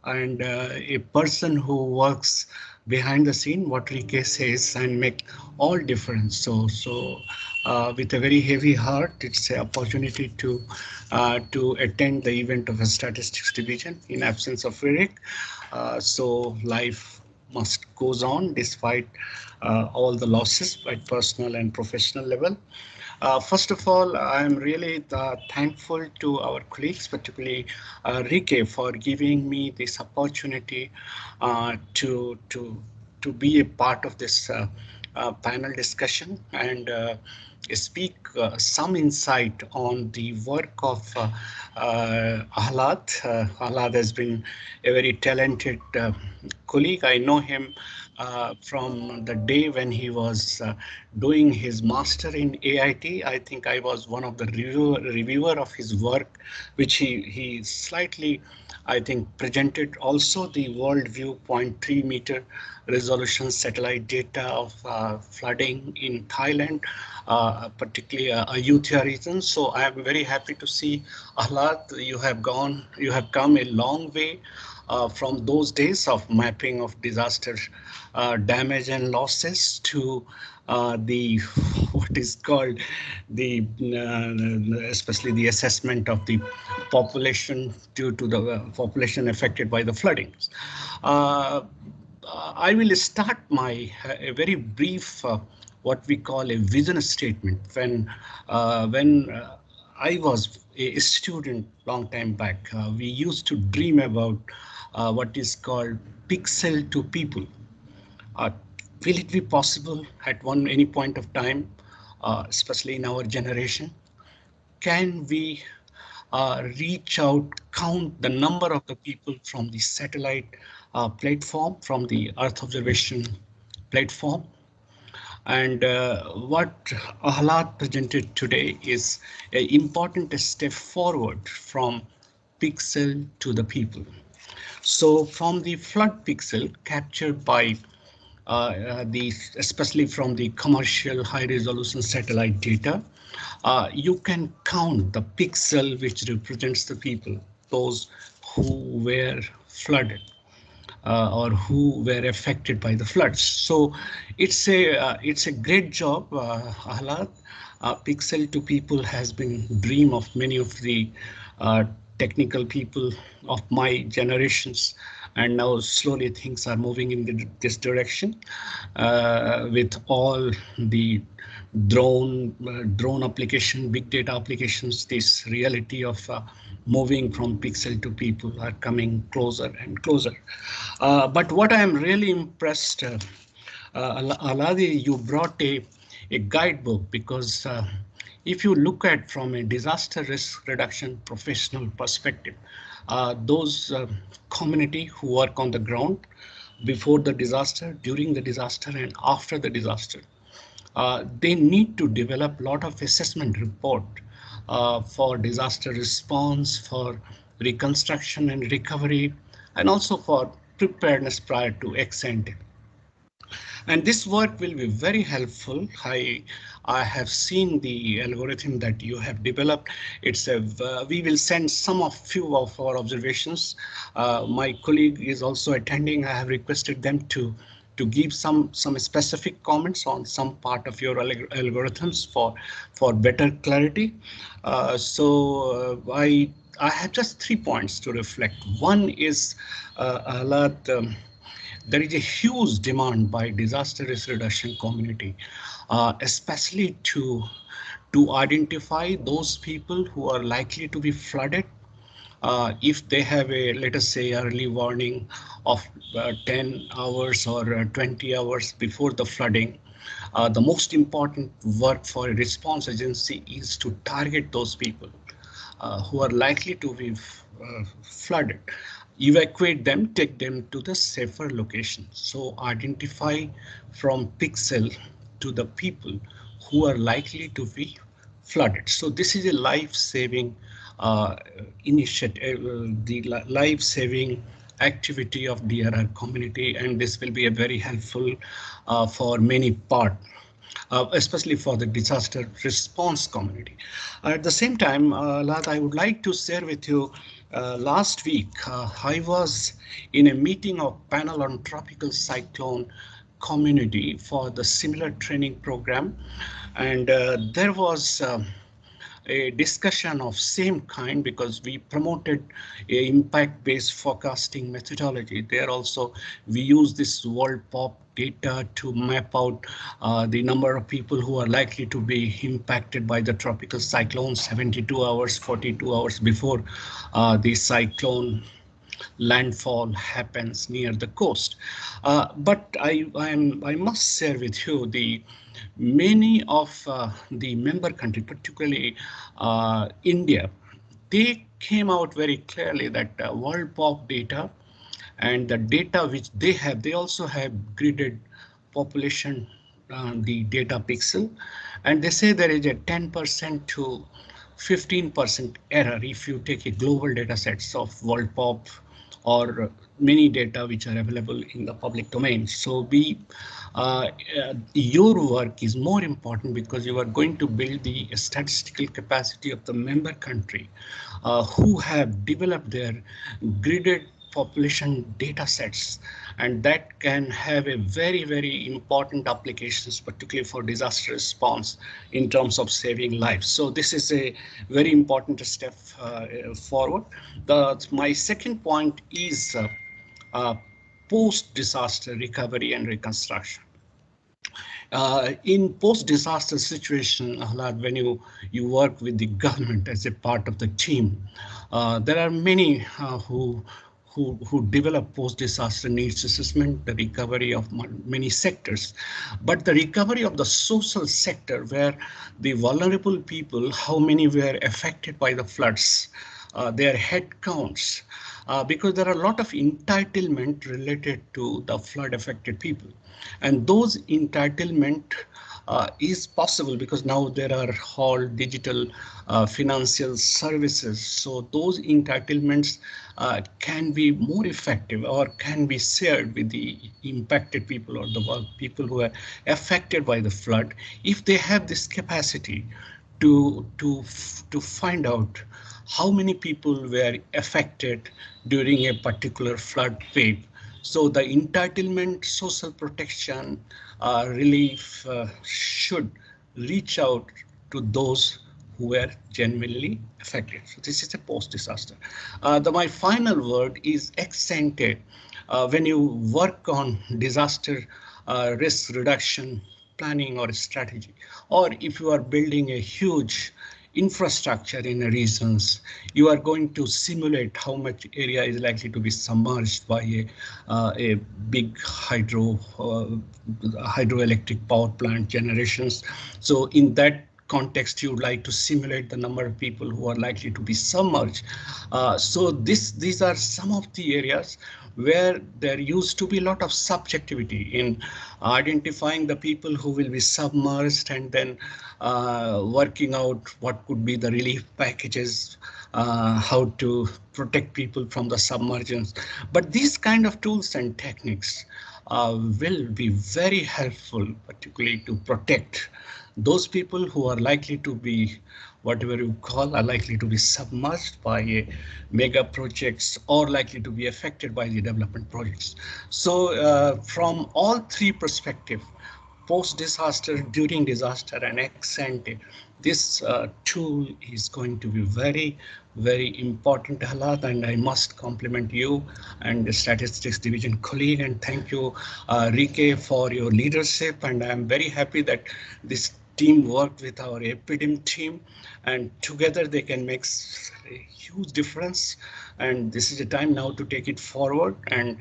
and a person who works behind the scene, what Rike says, and make all difference. So with a very heavy heart, it's an opportunity to attend the event of a statistics division in absence of Eric. So life must goes on despite all the losses at personal and professional level. First of all, I'm really thankful to our colleagues, particularly Rike, for giving me this opportunity to be a part of this panel discussion and speak some insight on the work of Ahlad. Ahlad has been a very talented colleague. I know him from the day when he was doing his master in AIT. I think I was one of the reviewer of his work, which he slightly, I think, presented also the World View 0.3 meter resolution satellite data of flooding in Thailand, particularly Ayutthaya region. So I am very happy to see, Ahlad, you have come a long way from those days of mapping of disaster damage and losses to the what is called the especially the assessment of the population due to the population affected by the floodings. I will start my a very brief what we call a vision statement. When I was a student long time back, we used to dream about what is called pixel to people. Will it be possible at any point of time, especially in our generation? Can we reach out, count the number of the people from the satellite platform, from the Earth observation platform? And what Ahlad presented today is an important step forward from pixel to the people. So from the flood pixel captured by especially from the commercial high resolution satellite data, you can count the pixel which represents the people, those who were flooded or who were affected by the floods. So it's a great job, Ahlad. Pixel to people has been dream of many of the technical people of my generations, and now slowly things are moving in this direction with all the drone application, big data applications. This reality of moving from pixel to people are coming closer and closer. But what I am really impressed, Aladi, you brought a guidebook, because if you look at from a disaster risk reduction professional perspective, those community who work on the ground before the disaster, during the disaster, and after the disaster, they need to develop a lot of assessment report for disaster response, for reconstruction and recovery, and also for preparedness prior to ex ante. And this work will be very helpful. I have seen the algorithm that you have developed. We will send few of our observations. My colleague is also attending. I have requested them to give some specific comments on some part of your algorithms for better clarity. I have just 3 points to reflect. One is there is a huge demand by disaster risk reduction community, especially to identify those people who are likely to be flooded. If they have let us say, early warning of 10 hours or 20 hours before the flooding, the most important work for a response agency is to target those people who are likely to be flooded, evacuate them, take them to the safer location. So identify from pixel to the people who are likely to be flooded. So this is a life-saving initiative, the life-saving activity of DRR community, and this will be a very helpful for many part. Especially for the disaster response community. At the same time, Lad, I would like to share with you, last week, I was in a meeting of panel on tropical cyclone community for the similar training program, and there was a discussion of same kind, because we promoted a impact-based forecasting methodology. There also we use this world pop data to map out the number of people who are likely to be impacted by the tropical cyclone 72 hours, 42 hours before the cyclone landfall happens near the coast. But I must share with you the many of the member countries, particularly India, they came out very clearly that world pop data and the data which they have, they also have gridded population, the data pixel, and they say there is a 10% to 15% error if you take a global data sets of world pop or many data which are available in the public domain. So your work is more important, because you are going to build the statistical capacity of the member country who have developed their gridded population data sets, and that can have a very, very important applications, particularly for disaster response in terms of saving lives. So this is a very important step forward. My second point is post-disaster recovery and reconstruction. In post-disaster situation, Ahlad, when you work with the government as a part of the team, there are many who develop post-disaster needs assessment, the recovery of many sectors, but the recovery of the social sector, where the vulnerable people, how many were affected by the floods, their head counts, because there are a lot of entitlement related to the flood affected people. And those entitlement is possible because now there are all digital financial services. So those entitlements can be more effective or can be shared with the impacted people or the people who are affected by the flood if they have this capacity to find out how many people were affected during a particular flood wave. So the entitlement, social protection, relief should reach out to those who were genuinely affected. So this is a post-disaster. My final word is ex ante. When you work on disaster risk reduction planning or strategy, or if you are building a huge infrastructure in regions, you are going to simulate how much area is likely to be submerged by a big hydroelectric power plant generations. So in that context, you would like to simulate the number of people who are likely to be submerged. So these are some of the areas where there used to be a lot of subjectivity in identifying the people who will be submerged and then working out what could be the relief packages, how to protect people from the submergence. But these kind of tools and techniques will be very helpful, particularly to protect those people who are likely to be, whatever you call, are likely to be submerged by mega projects or likely to be affected by the development projects. So from all three perspectives, post-disaster, during disaster, and ex ante, this tool is going to be very, very important, Ahlad, and I must compliment you and the statistics division colleague, and thank you, Rike, for your leadership. And I'm very happy that this team worked with our epidemic team, and together they can make a huge difference. And this is the time now to take it forward. And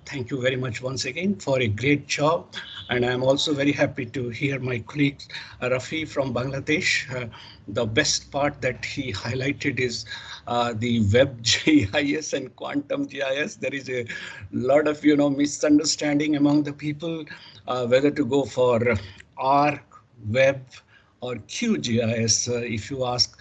thank you very much once again for a great job. And I'm also very happy to hear my colleague Rafi from Bangladesh. The best part that he highlighted is the web GIS and quantum GIS. There is a lot of misunderstanding among the people whether to go for ARC, web, or QGIS. If you ask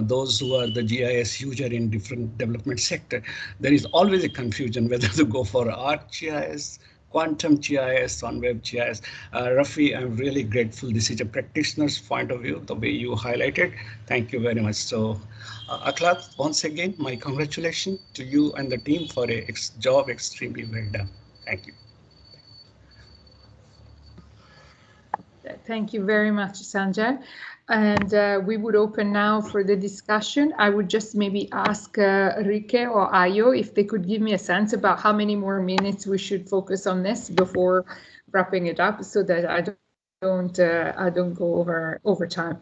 those who are the GIS user in different development sector, there is always a confusion whether to go for ArcGIS, quantum GIS, on web GIS. Rafi, I'm really grateful. This is a practitioner's point of view, the way you highlighted. Thank you very much. So, Ahlad, once again, my congratulations to you and the team for a job extremely well done. Thank you. Thank you very much, Sanjay. And we would open now for the discussion. I would just maybe ask Rike or Ayo if they could give me a sense about how many more minutes we should focus on this before wrapping it up, so that I don't go over time.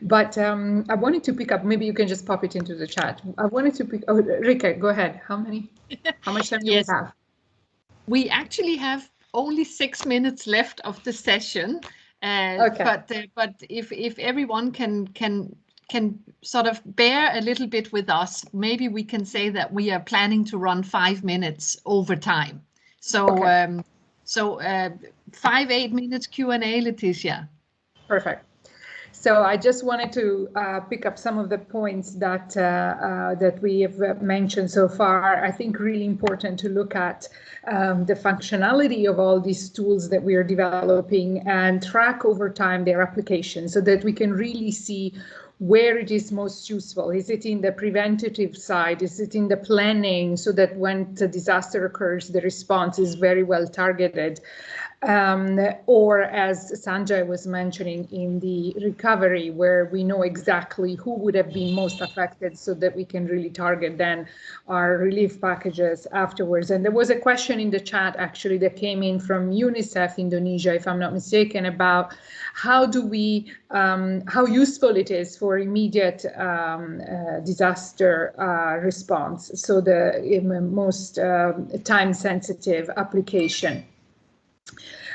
But I wanted to pick up. Maybe you can just pop it into the chat. I wanted to pick. Oh, Rike, go ahead. How much time do we have? We actually have only 6 minutes left of the session. Okay. But if everyone can sort of bear a little bit with us, maybe we can say that we are planning to run 5 minutes over time. So okay. 8 minutes Q&A, Leticia. Perfect. So I just wanted to pick up some of the points that that we have mentioned so far. I think really important to look at the functionality of all these tools that we are developing and track over time their application, so that we can really see where it is most useful. Is it in the preventative side? Is it in the planning, so that when the disaster occurs, the response is very well targeted? Or, as Sanjay was mentioning, in the recovery, where we know exactly who would have been most affected, so that we can really target then our relief packages afterwards. And there was a question in the chat actually that came in from UNICEF Indonesia, if I'm not mistaken, about how do we, how useful it is for immediate disaster response, so the most time-sensitive application.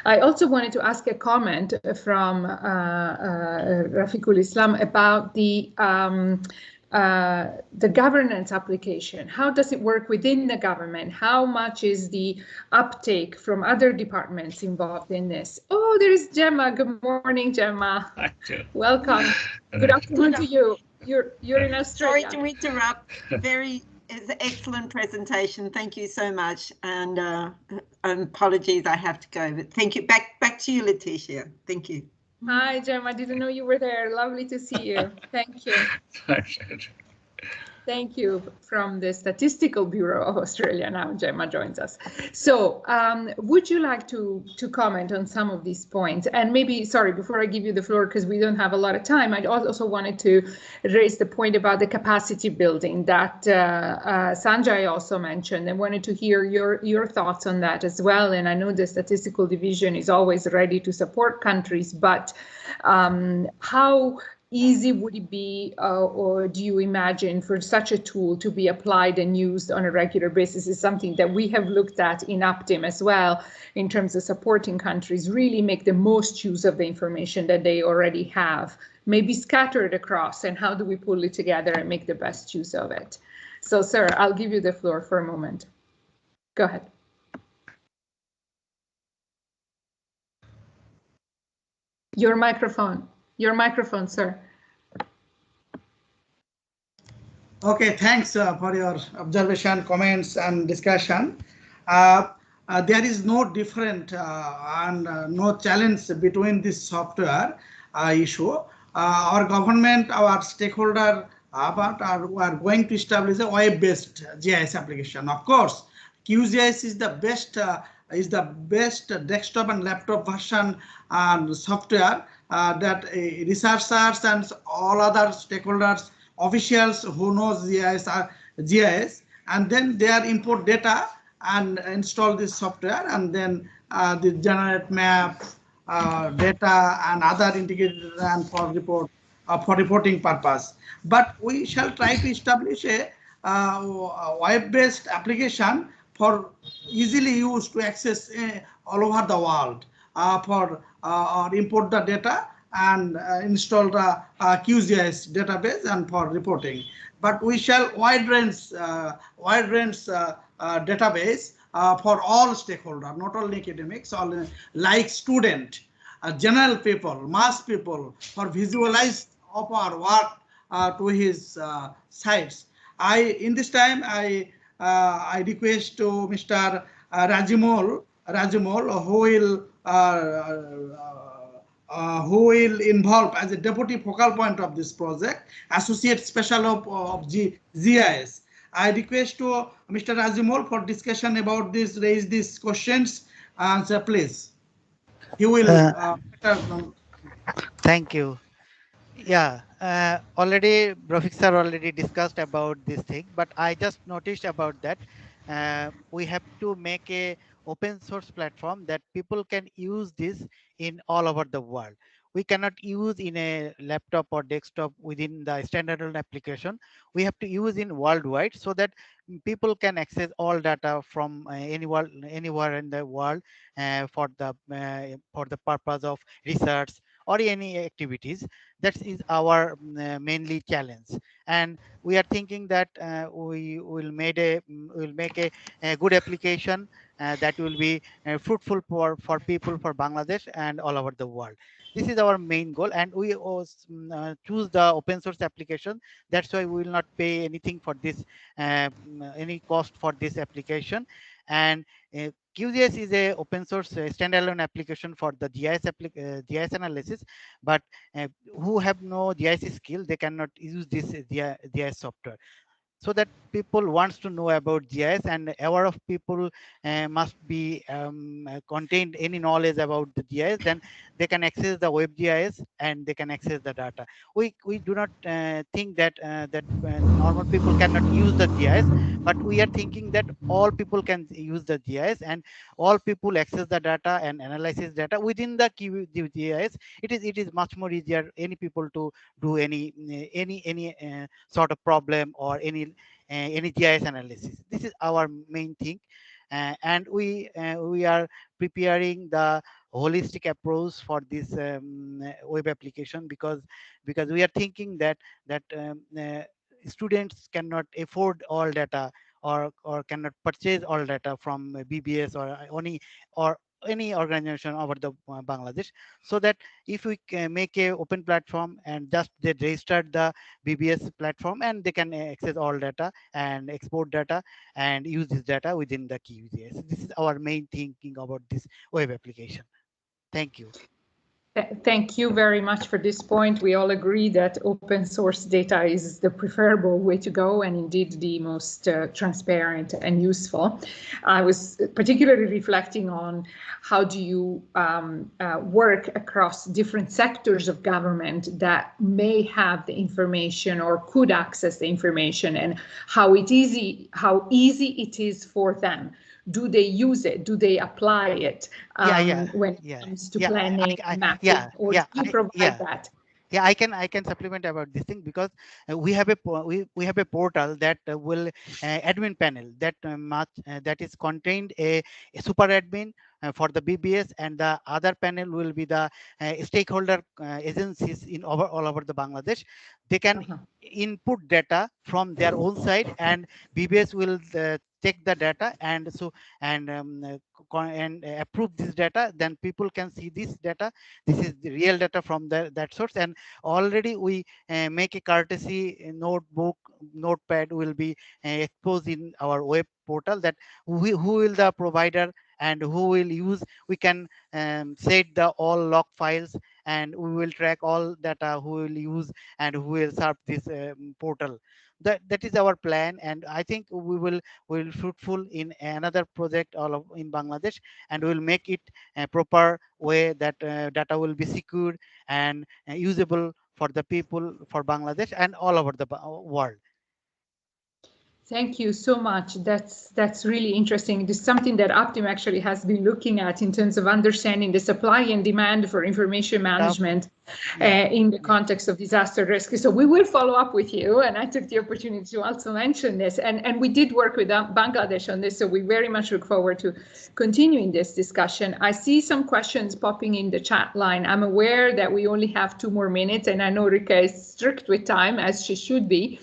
I also wanted to ask a comment from Rafiqul Islam about the governance application. How does it work within the government? How much is the uptake from other departments involved in this? Oh, there is Gemma. Good morning, Gemma. Welcome. Good afternoon to you. You're in Australia. Sorry to interrupt. It's an excellent presentation. Thank you so much. And apologies, I have to go. But thank you. Back to you, Leticia. Thank you. Hi, Gemma. Didn't know you were there. Lovely to see you. Thank you. Thank you. From the Statistical Bureau of Australia now, Gemma joins us. So would you like to comment on some of these points? And maybe, sorry, before I give you the floor, because we don't have a lot of time, I also wanted to raise the point about the capacity building that Sanjay also mentioned. I wanted to hear your thoughts on that as well. And I know the Statistical Division is always ready to support countries, but how easy would it be, or do you imagine, for such a tool to be applied and used on a regular basis? Is something that we have looked at in Optim as well, in terms of supporting countries really make the most use of the information that they already have, maybe scattered across, and how do we pull it together and make the best use of it? So, sir, I'll give you the floor for a moment. Go ahead. Your microphone, sir. Okay, thanks for your observation, comments, and discussion. There is no different and no challenge between this software issue. Our government, our stakeholder, are going to establish a web-based GIS application. Of course, QGIS is the best desktop and laptop version software that researchers and all other stakeholders, officials who knows GIS, and then they import data and install this software, and then they generate map, data, and other integrated and for reporting purpose. But we shall try to establish a web-based application for easily used to access all over the world for or import the data and install the QGIS database and for reporting. But we shall wide range database for all stakeholders, not only academics, all like student, general people, mass people, for visualize of our work to his sites. In this time I request to Mr. Rajimol, who will involve as a deputy focal point of this project, associate special of GIS. I request to Mr. Rajimol for discussion about this, raise these questions. Answer, please. He will. Thank you. Yeah, already Rafiq sir already discussed about this thing, but I just noticed about that. We have to make a open source platform that people can use this in all over the world. We cannot use in a laptop or desktop within the standalone application. We have to use in worldwide, so that people can access all data from anywhere in the world for the purpose of research or any activities. That is our mainly challenge, and we are thinking that we will make a good application that will be fruitful for people for Bangladesh and all over the world. This is our main goal, and we choose the open source application. That's why we will not pay anything for this, any cost for this application. And QGIS is a open source standalone application for the GIS analysis, but who have no GIS skill, they cannot use this GIS software. So that people wants to know about GIS, and aware of people must be contained any knowledge about the GIS, then they can access the web GIS and they can access the data. We do not think that normal people cannot use the GIS, but we are thinking that all people can use the GIS, and all people access the data and analysis data within the QGIS. It is much more easier any people to do any sort of problem or any GIS analysis. This is our main thing, and we are preparing the holistic approach for this web application, because we are thinking that students cannot afford all data, or cannot purchase all data from BBS or any organization over the Bangladesh. So that if we can make a open platform and just they register the BBS platform, and they can access all data and export data and use this data within the QGIS. This is our main thinking about this web application. Thank you. Thank you very much for this point. We all agree that open source data is the preferable way to go, and indeed the most transparent and useful. I was particularly reflecting on how do you work across different sectors of government that may have the information or could access the information, and how easy it is for them. Do they use it? Do they apply it when it comes to planning, mapping, or do you provide that? Yeah, I can supplement about this thing, because we have a portal that will admin panel that is contained a super admin for the BBS, and the other panel will be the stakeholder agencies in all over the Bangladesh. They can input data from their own side, and BBS will take the data and approve this data. Then people can see this data. This is the real data from that source, and already we make a courtesy notepad will be exposed in our web portal, that who will the provider and who will use. We can set the all log files, and we will track all data who will use and who will serve this portal. That is our plan, and I think we will fruitful in another project all in Bangladesh, and we will make it a proper way that data will be secured and usable for the people for Bangladesh and all over the world. Thank you so much. That's really interesting. This is something that Optim actually has been looking at in terms of understanding the supply and demand for information management in the context of disaster risk. So we will follow up with you, and I took the opportunity to also mention this. And we did work with Bangladesh on this, so we very much look forward to continuing this discussion. I see some questions popping in the chat line. I'm aware that we only have 2 more minutes, and I know Rika is strict with time, as she should be.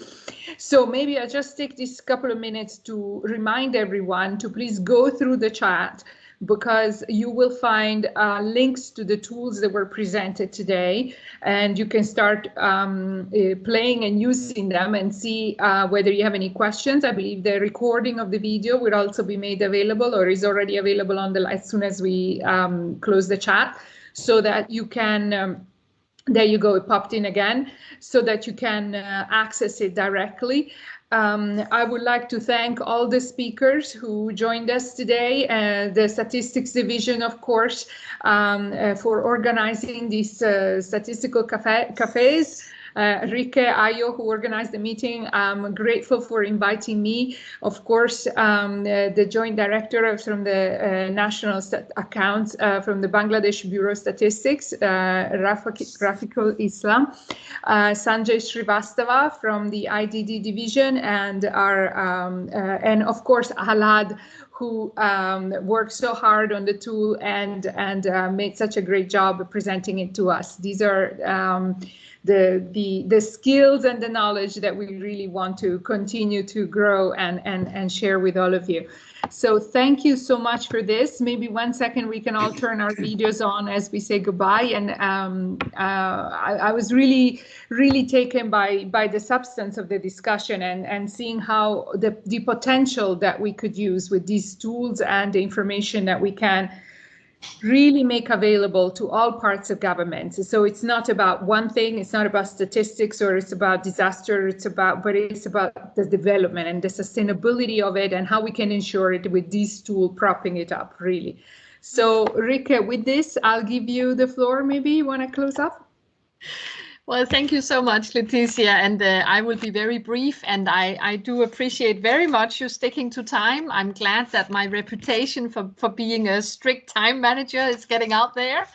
So maybe I'll just take this couple of minutes to remind everyone to please go through the chat, because you will find links to the tools that were presented today, and you can start playing and using them and see whether you have any questions. I believe the recording of the video will also be made available, or is already available on as soon as we close the chat, so that you can there you go, it popped in again, so that you can access it directly. I would like to thank all the speakers who joined us today, the statistics division, of course, for organizing these statistical cafes. Rike, Ayo, who organized the meeting, I'm grateful for inviting me. Of course, the joint director from the national accounts from the Bangladesh Bureau of Statistics, Rafiqul Islam, Sanjay Srivastava from the IDD division, and and of course Ahlad, who worked so hard on the tool and made such a great job of presenting it to us. These are the skills and the knowledge that we really want to continue to grow and share with all of you. So thank you so much for this. Maybe 1 second we can all turn our videos on as we say goodbye. And I was really taken by the substance of the discussion and seeing how the potential that we could use with these these tools and the information that we can really make available to all parts of government. So it's not about one thing, it's not about statistics or it's about disaster, but it's about the development and the sustainability of it and how we can ensure it with this tool propping it up, really. So Rike, with this, I'll give you the floor. Maybe you want to close up? Well, thank you so much, Leticia, and I will be very brief, and I do appreciate very much you sticking to time. I'm glad that my reputation for being a strict time manager is getting out there.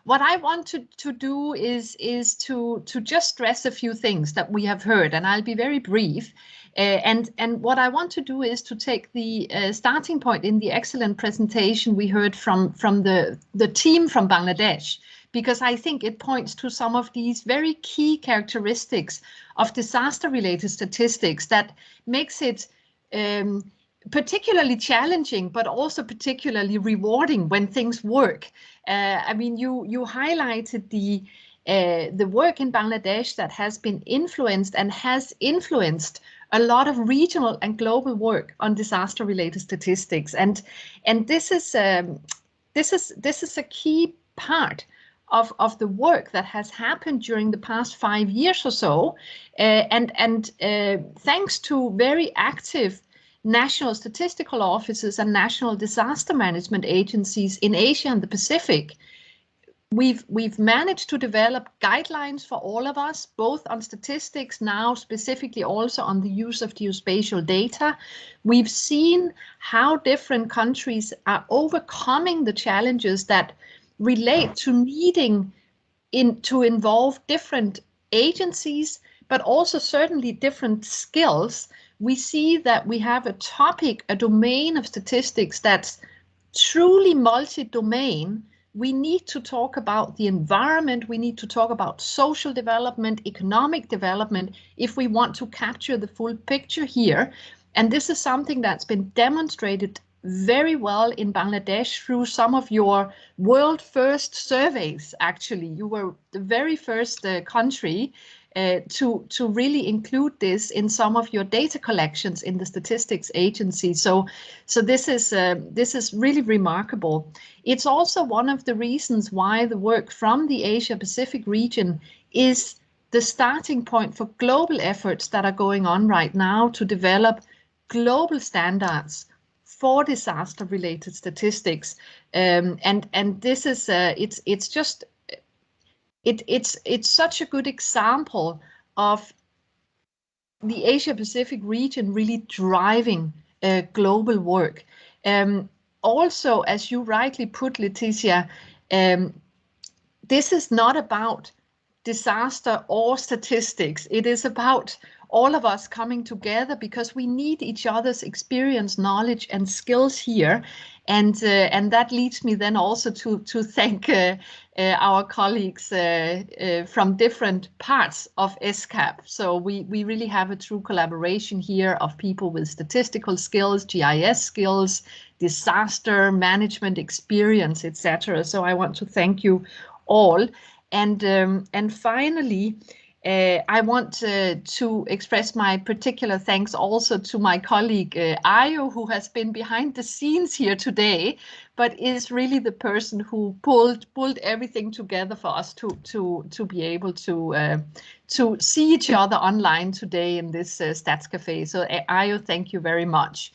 What I want to do is to just stress a few things that we have heard, and I'll be very brief. And what I want to do is to take the starting point in the excellent presentation we heard from the team from Bangladesh, because I think it points to some of these very key characteristics of disaster-related statistics that makes it particularly challenging, but also particularly rewarding when things work. I mean, you highlighted the work in Bangladesh that has been influenced and has influenced a lot of regional and global work on disaster-related statistics, and this is a key part of the work that has happened during the past 5 years or so, and thanks to very active national statistical offices and national disaster management agencies in Asia and the Pacific, we've managed to develop guidelines for all of us, both on statistics, now specifically also on the use of geospatial data. We've seen how different countries are overcoming the challenges that relate to needing to involve different agencies, but also certainly different skills. We see that we have a topic, a domain of statistics that's truly multi-domain. We need to talk about the environment, we need to talk about social development, economic development, if we want to capture the full picture here. And this is something that's been demonstrated very well in Bangladesh through some of your world first surveys. Actually, you were the very first country to really include this in some of your data collections in the statistics agency. So this is really remarkable. It's also one of the reasons why the work from the Asia Pacific region is the starting point for global efforts that are going on right now to develop global standards for disaster-related statistics, and this is it's such a good example of the Asia-Pacific region really driving global work. Also, as you rightly put, Leticia, this is not about disaster or statistics. It is about all of us coming together because we need each other's experience, knowledge, and skills here, and that leads me then also to thank our colleagues from different parts of ESCAP. So we really have a true collaboration here of people with statistical skills, GIS skills, disaster management experience, etc. So I want to thank you all, and finally, I want to express my particular thanks also to my colleague Ayo, who has been behind the scenes here today, but is really the person who pulled everything together for us to be able to see each other online today in this Stats Café. So Ayo, thank you very much.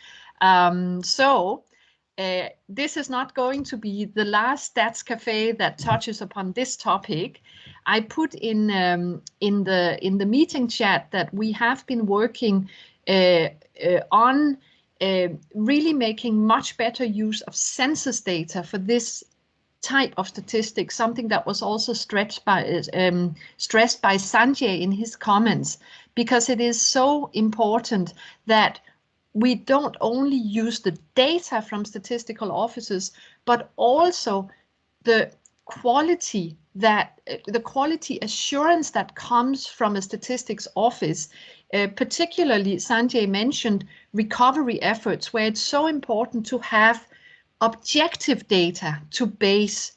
This is not going to be the last Stats Café that touches upon this topic. I put in the meeting chat that we have been working on really making much better use of census data for this type of statistics, something that was also stressed by Sanjay in his comments, because it is so important that we don't only use the data from statistical offices, but also the quality assurance that comes from a statistics office. Particularly, Sanjay mentioned recovery efforts, where it's so important to have objective data to base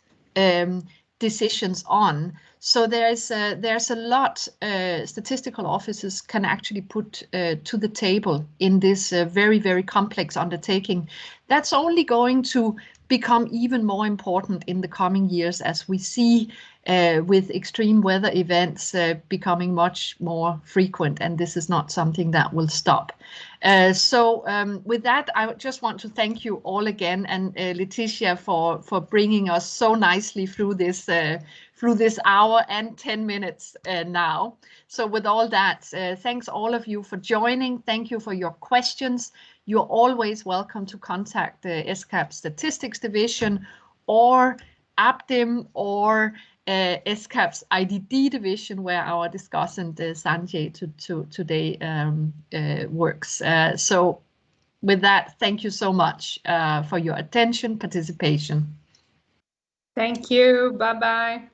decisions on. So there's a lot statistical offices can actually put to the table in this very, very complex undertaking. That's only going to become even more important in the coming years as we see with extreme weather events becoming much more frequent, and this is not something that will stop. So with that, I just want to thank you all again, and Leticia for bringing us so nicely through this hour and 10 minutes now. So with all that, thanks all of you for joining. Thank you for your questions. You're always welcome to contact the ESCAP Statistics Division or APDIM or ESCAP's IDD division, where our discussant Sanjay today works. So with that, thank you so much for your attention, participation. Thank you. Bye-bye.